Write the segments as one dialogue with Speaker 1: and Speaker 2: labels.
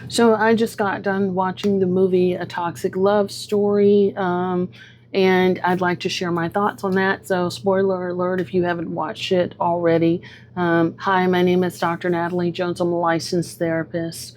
Speaker 1: So I just got done watching the movie A Toxic Love Story, and I'd like to share my thoughts on that. So spoiler alert if you haven't watched it already. Hi, my name is Dr. Natalie Jones. I'm a licensed therapist.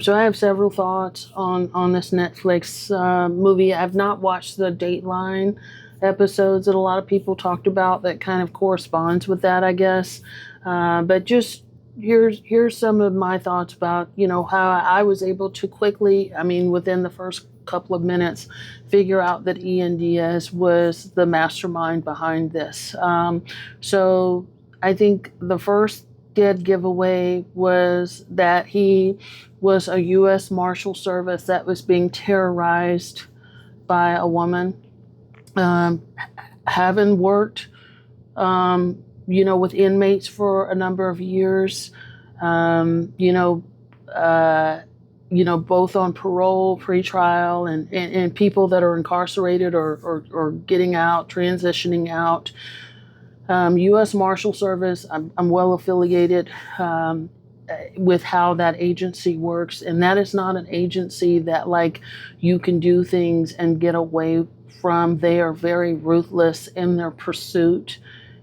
Speaker 1: So I have several thoughts on this Netflix movie. I've not watched the Dateline episodes that a lot of people talked about that kind of corresponds with that, I guess. But just here's some of my thoughts about how I was able to quickly, I mean, within the first couple of minutes, figure out that Ian Diaz was the mastermind behind this. So I think the first dead giveaway was that he was a U.S. Marshal Service that was being terrorized by a woman. Having worked with inmates for a number of years, both on parole, pretrial, and people that are incarcerated or getting out, transitioning out. U.S. Marshal Service, I'm well affiliated with how that agency works, and that is not an agency that you can do things and get away from. They are very ruthless in their pursuit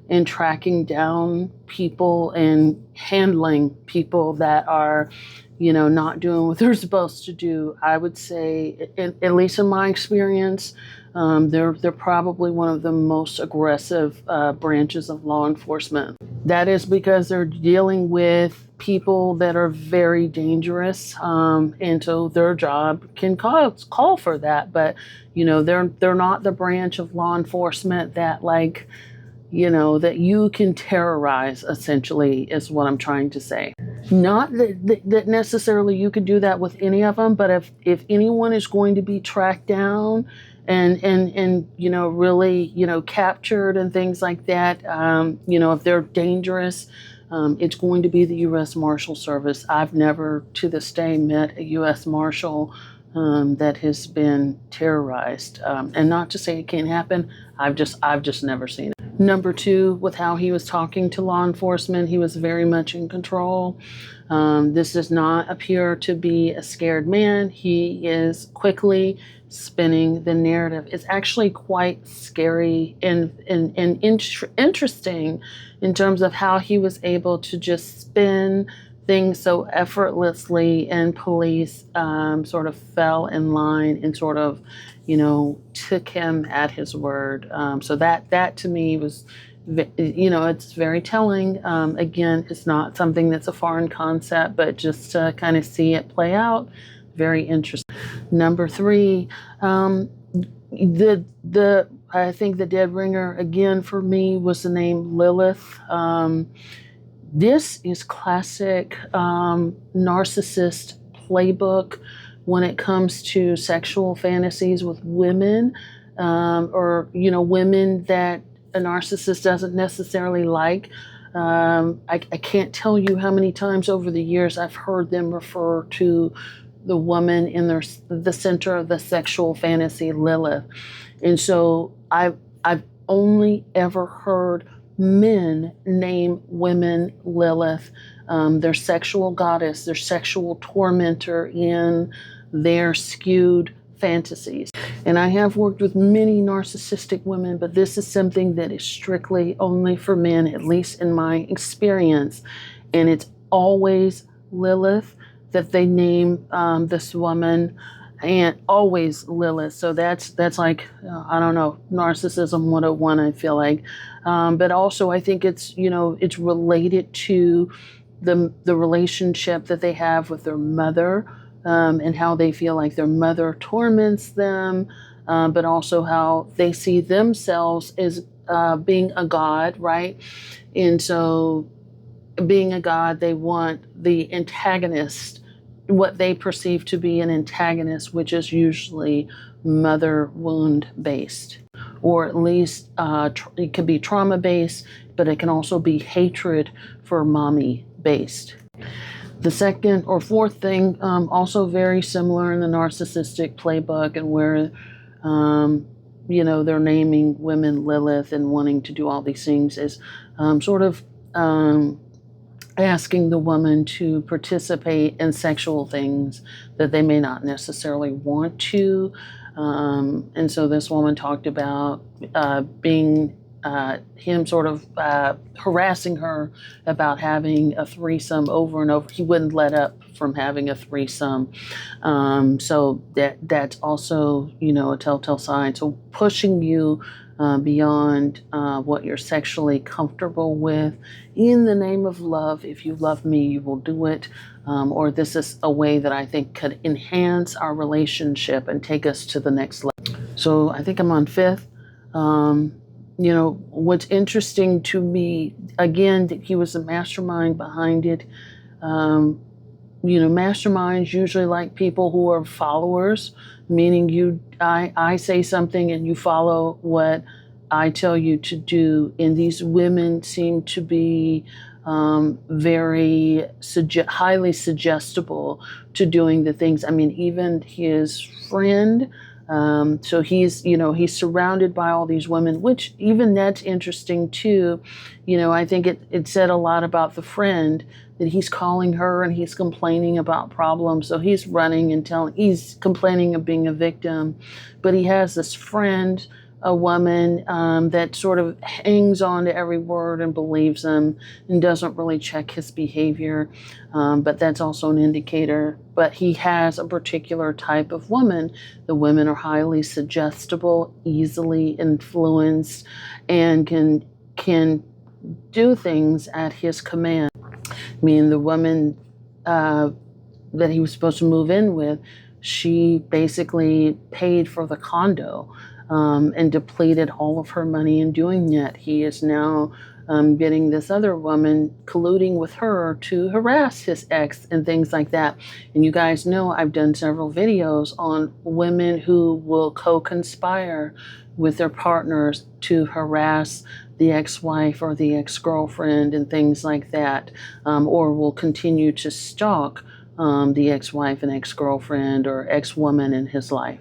Speaker 1: in tracking down people and handling people that are, not doing what they're supposed to do. I would say, at least in my experience, they're probably one of the most aggressive branches of law enforcement. That is because they're dealing with people that are very dangerous, and so their job can call for that. But they're not the branch of law enforcement that that you can terrorize, essentially, is what I'm trying to say. Not that necessarily you could do that with any of them, but if anyone is going to be tracked down and really, captured and things like that, if they're dangerous, it's going to be the U.S. Marshal Service. I've never, to this day, met a U.S. Marshal that has been terrorized. And not to say it can't happen, I've just never seen it. Number two, with how he was talking to law enforcement, he was very much in control. This does not appear to be a scared man. He is quickly spinning the narrative. It's actually quite scary and interesting in terms of how he was able to just spin things so effortlessly, and police sort of fell in line and sort of, took him at his word. So that to me was, it's very telling. Again, it's not something that's a foreign concept, but just to kind of see it play out, very interesting. Number three, I think the dead ringer again for me was the name Lilith. This is classic narcissist playbook when it comes to sexual fantasies with women, or women that a narcissist doesn't necessarily like. I can't tell you how many times over the years I've heard them refer to the woman in the center of the sexual fantasy, Lilith. And so I've only ever heard men name women Lilith, their sexual goddess, their sexual tormentor in their skewed fantasies. And I have worked with many narcissistic women, but this is something that is strictly only for men, at least in my experience. And it's always Lilith that they name this woman, and always Lilith. So that's like, I don't know, narcissism 101, I feel like. But also I think it's, it's related to the relationship that they have with their mother, and how they feel like their mother torments them, but also how they see themselves as being a god, right? And so being a god, they want the antagonist, what they perceive to be an antagonist, which is usually mother wound based, or at least it could be trauma based, but it can also be hatred for mommy based. The second or fourth thing, also very similar in the narcissistic playbook, and where they're naming women Lilith and wanting to do all these things, is sort of asking the woman to participate in sexual things that they may not necessarily want to. And so this woman talked about being him sort of harassing her about having a threesome over and over. He wouldn't let up from having a threesome. So that's also, a telltale sign. So pushing you beyond what you're sexually comfortable with in the name of love. If you love me, you will do it. Or this is a way that I think could enhance our relationship and take us to the next level. So I think I'm on 5th. What's interesting to me, again, that he was the mastermind behind it. Masterminds usually like people who are followers, meaning I say something and you follow what I tell you to do. And these women seem to be very highly suggestible to doing the things. I mean, even his friend. So he's surrounded by all these women, which even that's interesting too. I think it said a lot about the friend that he's calling her and he's complaining about problems. So he's running and he's complaining of being a victim, but he has this friend, a woman that sort of hangs on to every word and believes him and doesn't really check his behavior. But that's also an indicator. But he has a particular type of woman. The women are highly suggestible, easily influenced, and can do things at his command. I mean, the woman that he was supposed to move in with, she basically paid for the condo and depleted all of her money in doing that. He is now getting this other woman colluding with her to harass his ex and things like that. And you guys know I've done several videos on women who will co-conspire with their partners to harass the ex-wife or the ex-girlfriend and things like that, or will continue to stalk the ex-wife and ex-girlfriend or ex-woman in his life.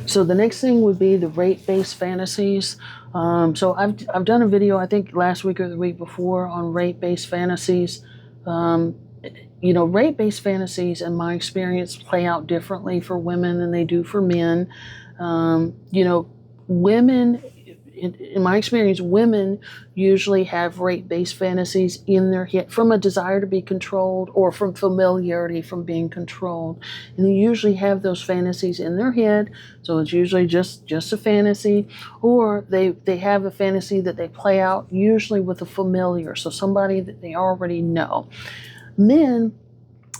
Speaker 1: So the next thing would be the rape-based fantasies. So I've done a video, I think last week or the week before, on rape-based fantasies. Rape-based fantasies, in my experience, play out differently for women than they do for men. Women, in my experience, women usually have rape-based fantasies in their head from a desire to be controlled or from familiarity from being controlled. And they usually have those fantasies in their head, so it's usually just a fantasy, or they have a fantasy that they play out usually with a familiar, so somebody that they already know. Men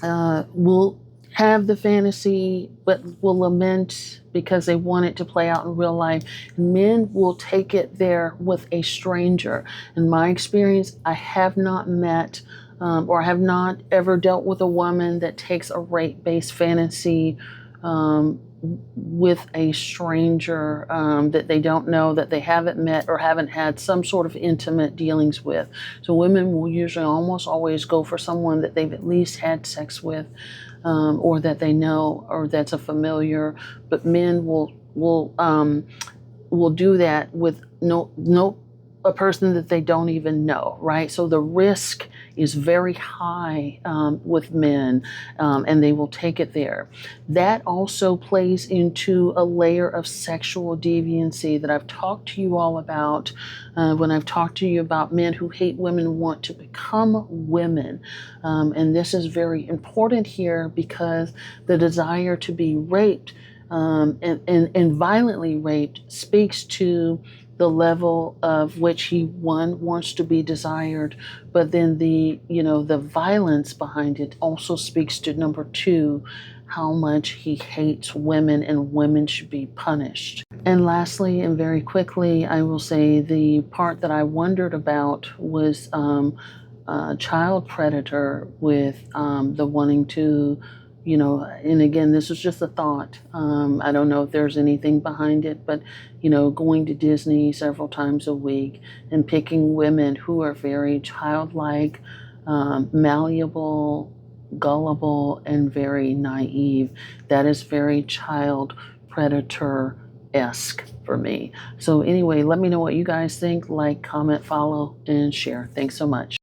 Speaker 1: will have the fantasy but will lament because they want it to play out in real life. Men will take it there with a stranger. In my experience, I have not met or have not ever dealt with a woman that takes a rape-based fantasy with a stranger that they don't know, that they haven't met or haven't had some sort of intimate dealings with. So women will usually almost always go for someone that they've at least had sex with, or that they know, or that's a familiar. But men will do that with a person that they don't even know, right? So the risk is very high with men, and they will take it there. That also plays into a layer of sexual deviancy that I've talked to you all about when I've talked to you about men who hate women want to become women. And this is very important here because the desire to be raped and violently raped speaks to the level of which he, one, wants to be desired, but then the violence behind it also speaks to, number two, how much he hates women and women should be punished. And lastly, and very quickly, I will say the part that I wondered about was child predator with the wanting to, and again, this is just a thought. I don't know if there's anything behind it, but, going to Disney several times a week and picking women who are very childlike, malleable, gullible, and very naive. That is very child predator-esque for me. So anyway, let me know what you guys think. Like, comment, follow, and share. Thanks so much.